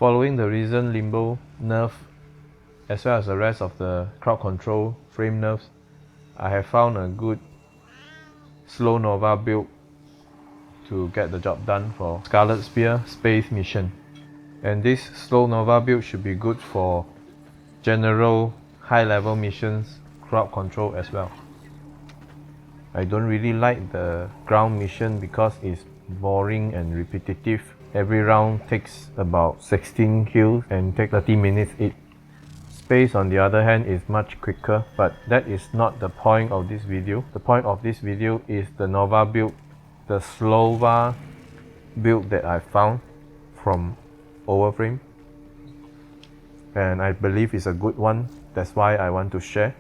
Following the recent Limbo nerf, as well as the rest of the crowd control frame nerfs, I have found a good Slowva build to get the job done for Scarlet Spear Space Mission. And this Slowva build should be good for general high-level missions, crowd control as well. I don't really like the ground mission because it's boring and repetitive. Every round takes about 16 kills and takes 30 minutes each. Space on the other hand is much quicker, but that is not the point of this video. The point of this video is the Nova build, the Slowva build that I found from Warframe, and I believe it's a good one. That's why I want to share.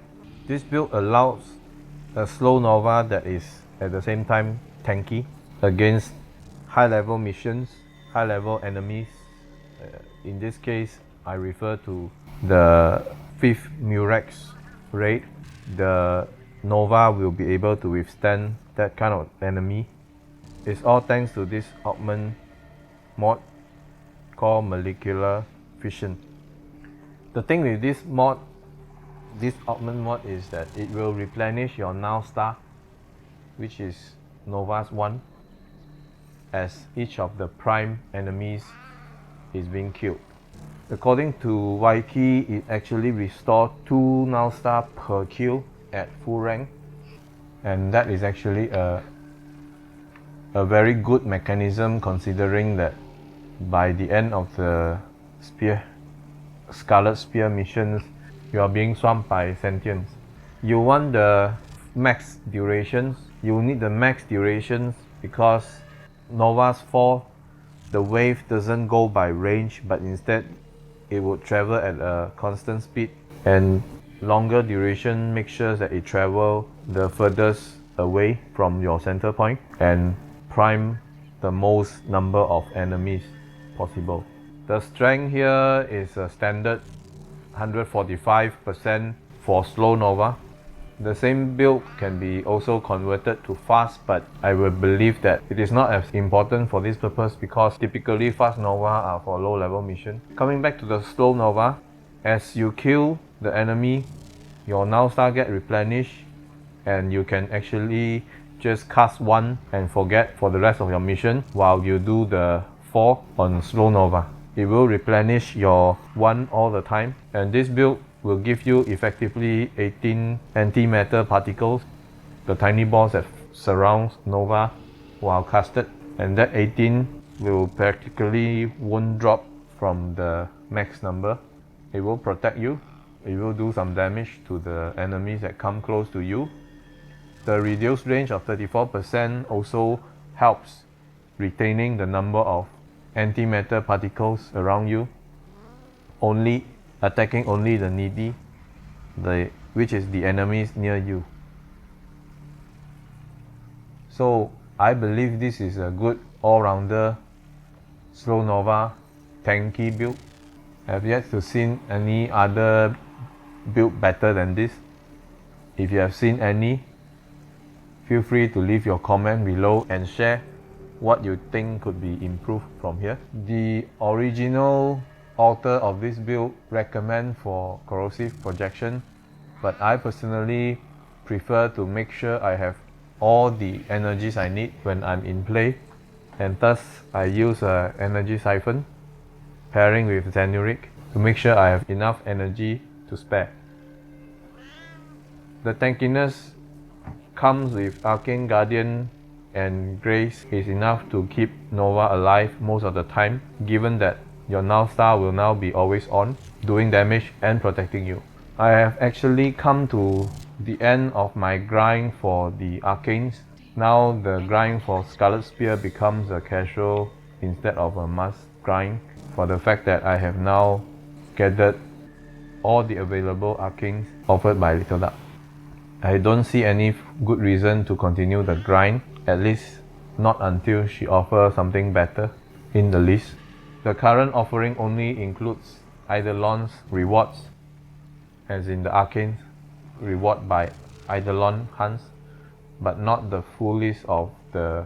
This build allows a Slowva that is at the same time tanky against high level missions, high level enemies. In this case, I refer to the 5th Murex raid. The Nova will be able to withstand that kind of enemy. It's all thanks to this augment mod called Molecular Fission. The thing with this mod, this augment mod, is that it will replenish your now star, which is Nova's 1, as each of the prime enemies is being killed. According to Wiki, it actually restores 2 now star per kill at full rank, and that is actually a very good mechanism, considering that by the end of the Scarlet Spear missions, you are being swamped by sentients. You want the max durations. You need the max durations because Nova's 4, the wave doesn't go by range, but instead it would travel at a constant speed, and longer duration makes sure that it travels the furthest away from your center point and prime the most number of enemies possible. The strength here is a standard 145% for Slowva. The same build can be also converted to fast, but I will believe that it is not as important for this purpose because typically fast Nova are for low level mission. Coming back to the slow Nova, as you kill the enemy, your now star get replenished, and you can actually just cast 1 and forget for the rest of your mission while you do the 4 on slow Nova. It will replenish your 1 all the time, and this build will give you effectively 18 antimatter particles, the tiny balls that surround Nova while casted, and that 18 will practically won't drop from the max number. It will protect you. It will do some damage to the enemies that come close to you. The reduced range of 34% also helps retaining the number of antimatter particles around you, attacking only the needy, which is the enemies near you. So I believe this is a good all-rounder Slowva tanky build. I have yet to see any other build better than this. If you have seen any, feel free to leave your comment below and share what you think could be improved from here. The original author of this build recommend for corrosive projection, but I personally prefer to make sure I have all the energies I need when I'm in play, and thus I use an energy siphon pairing with Xenuric to make sure I have enough energy to spare. The tankiness comes with Arcane Guardian and Grace is enough to keep Nova alive most of the time, given that your now star will now be always on, doing damage and protecting you. I have actually come to the end of my grind for the Arcanes. Now the grind for Scarlet Spear becomes a casual instead of a must grind, for the fact that I have now gathered all the available Arcanes offered by Little Duck. I don't see any good reason to continue the grind, at least not until she offers something better in the list. The current offering only includes Eidolon's rewards, as in the Arcane reward by Eidolon hunts, but not the full list of the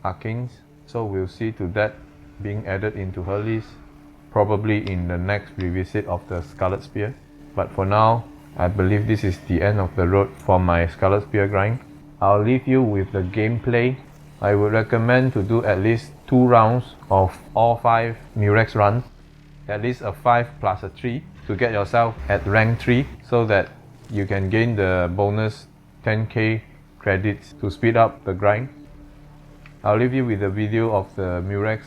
Arcanes. So we'll see to that being added into her list probably in the next revisit of the Scarlet Spear. But for now, I believe this is the end of the road for my Scarlet Spear grind. I'll leave you with the gameplay. I would recommend to do at least 2 rounds of all 5 Murex runs, at least a 5 plus a 3 to get yourself at rank 3 so that you can gain the bonus 10k credits to speed up the grind. I'll leave you with a video of the Murex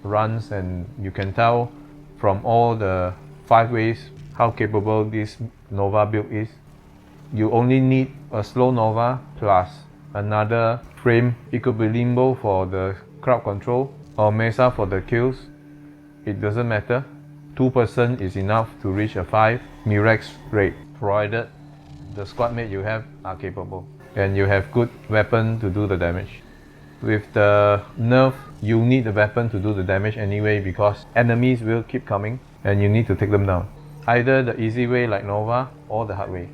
runs, and you can tell from all the 5 ways how capable this Nova build is. You only need a slow Nova plus another frame. It could be limbo for the crowd control or Mesa for the kills. It doesn't matter. 2% is enough to reach a 5 Murex rate, provided the squad mate you have are capable and you have good weapon to do the damage. With the nerf, you need the weapon to do the damage anyway because enemies will keep coming and you need to take them down. Either the easy way like Nova or the hard way.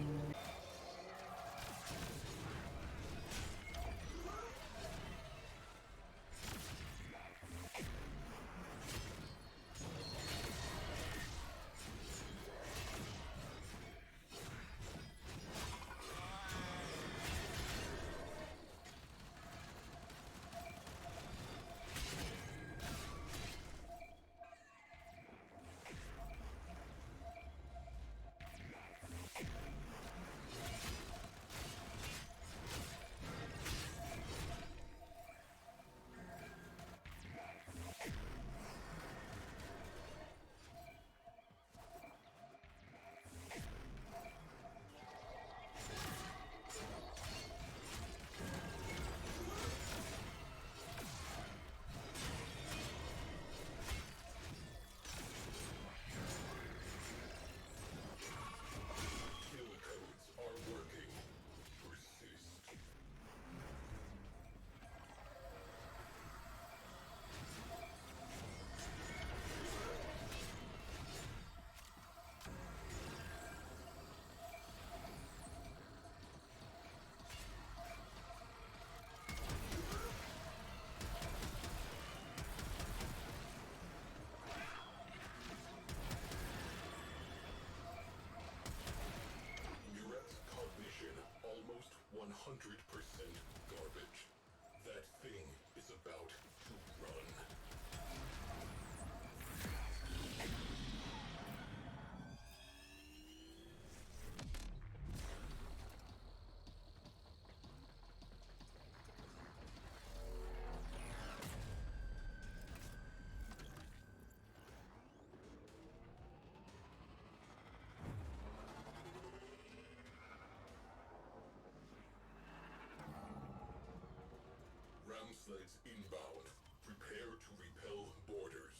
Ramsleds inbound. Prepare to repel borders.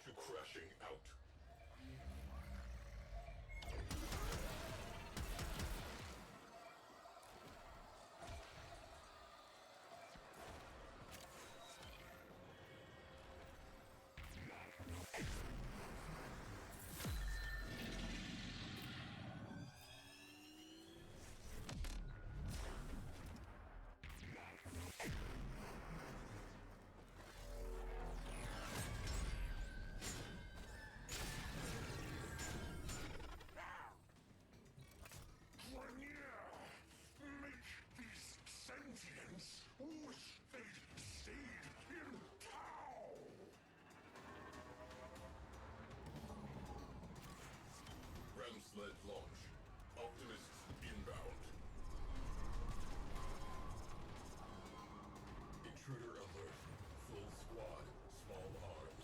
to crashing out. Make these sentients wish they'd stayed in town! Ram sled launch. Optimists inbound. Intruder alert. Full squad. Small arms.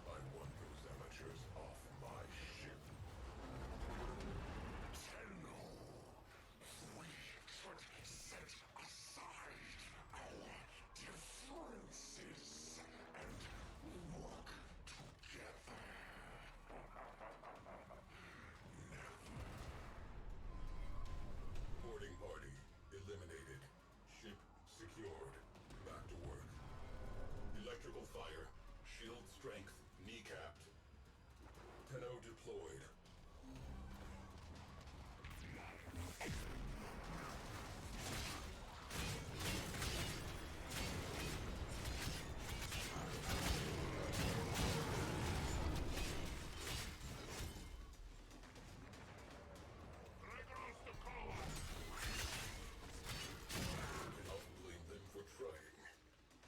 I want those amateurs off my ship. Tenno. We should set aside our differences and work together. Never. Boarding party eliminated. Ship secured. Back to work. Electrical fire. Shield strength kneecapped. Tenno deployed. Cannot blame them for trying.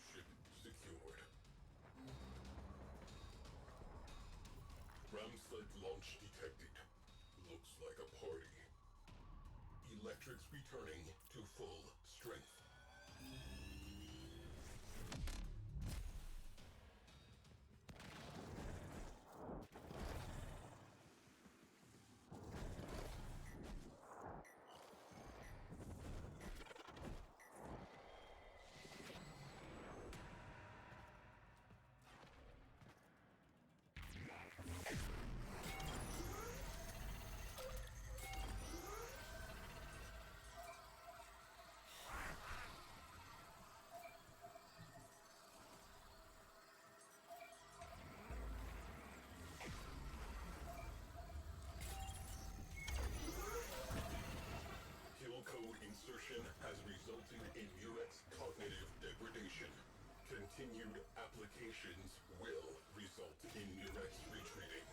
Ship secured. Ram sled launch detected. Looks like a party. Electrics returning to full strength. Kill code insertion has resulted in Murex cognitive degradation. Continued applications will result in Murex retreating.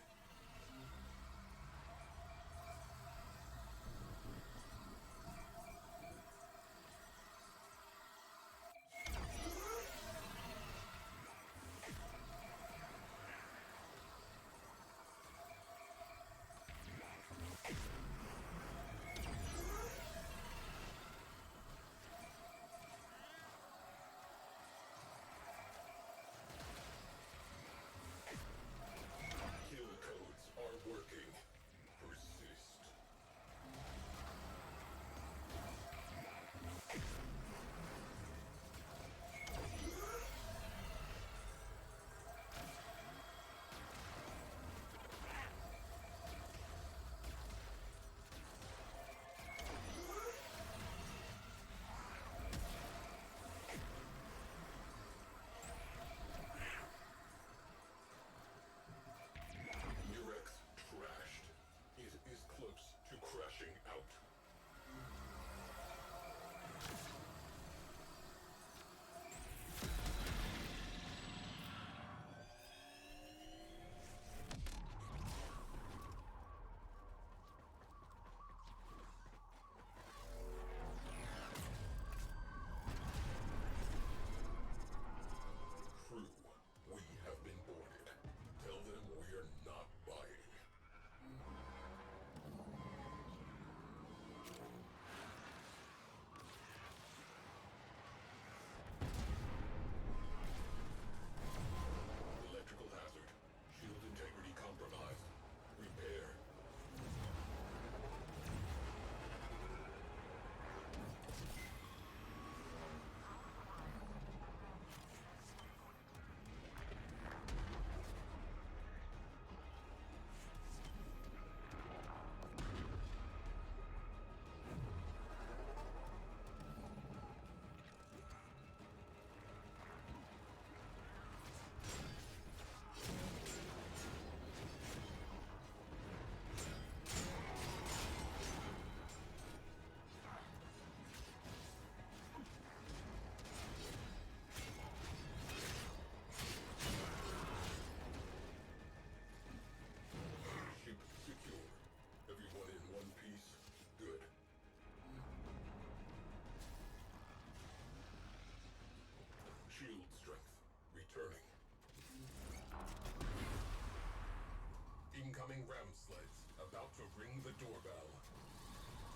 ground sleds about to ring the doorbell.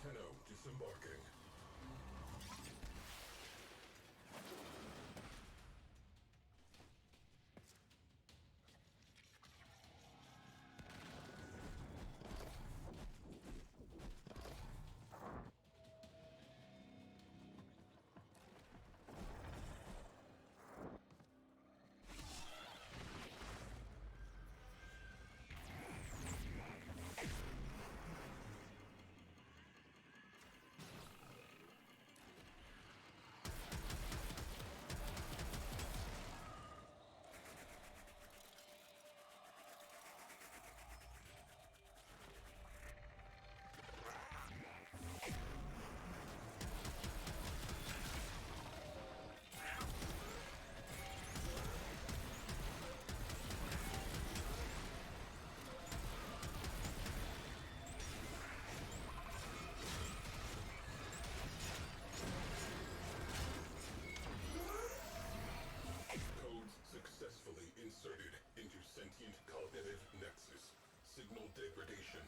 Tenno disembarking. Codes successfully inserted into sentient cognitive nexus. Signal degradation